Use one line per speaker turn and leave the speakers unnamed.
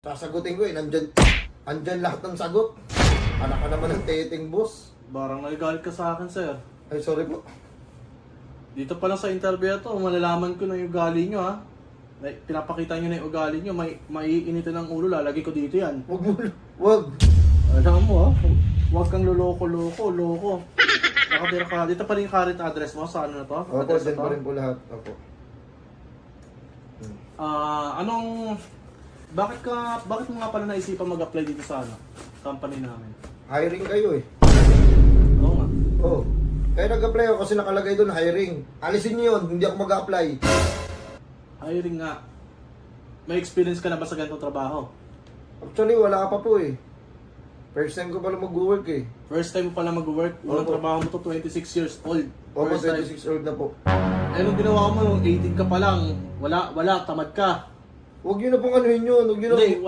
Sasagutin ko eh, andyan lahat ng sagot. Anak ka naman ng teting boss.
Barang nagagalit ka sa akin, sir.
Ay, sorry po.
Dito pa lang sa interview to, malalaman ko na yung ugali nyo, ha? Like, pinapakita nyo na yung ugali nyo, maiinitin ng ulo, lalagay ko dito yan.
Wag mo, wag.
Alam mo, ha? Huwag kang loko. Nakatira ka, dito pa rin yung current address mo, sa ano na to?
Opo,
Address
dyan
na to?
pa rin po lahat. Opo.
Bakit mo nga pala naisipan mag-apply dito sa ano, company namin?
Hiring kayo eh.
Oo nga.
Oo. Kaya nag-apply ako kasi nakalagay doon hiring. Alisin niyo yun, hindi ako mag-apply.
Hiring nga. May experience ka na ba sa ganitong trabaho?
Actually, wala ka pa po eh. First time ko pala mag-work eh.
First time mo pala mag-work, unang
Opo.
trabaho mo to 26 years old.
Opo,
First time.
26 old na po.
Eh, nung ginawa mo nung 18 ka pa lang, wala, tamad ka.
Huwag yun na pong anuhin yun. Huwag yun na
Hindi, wala.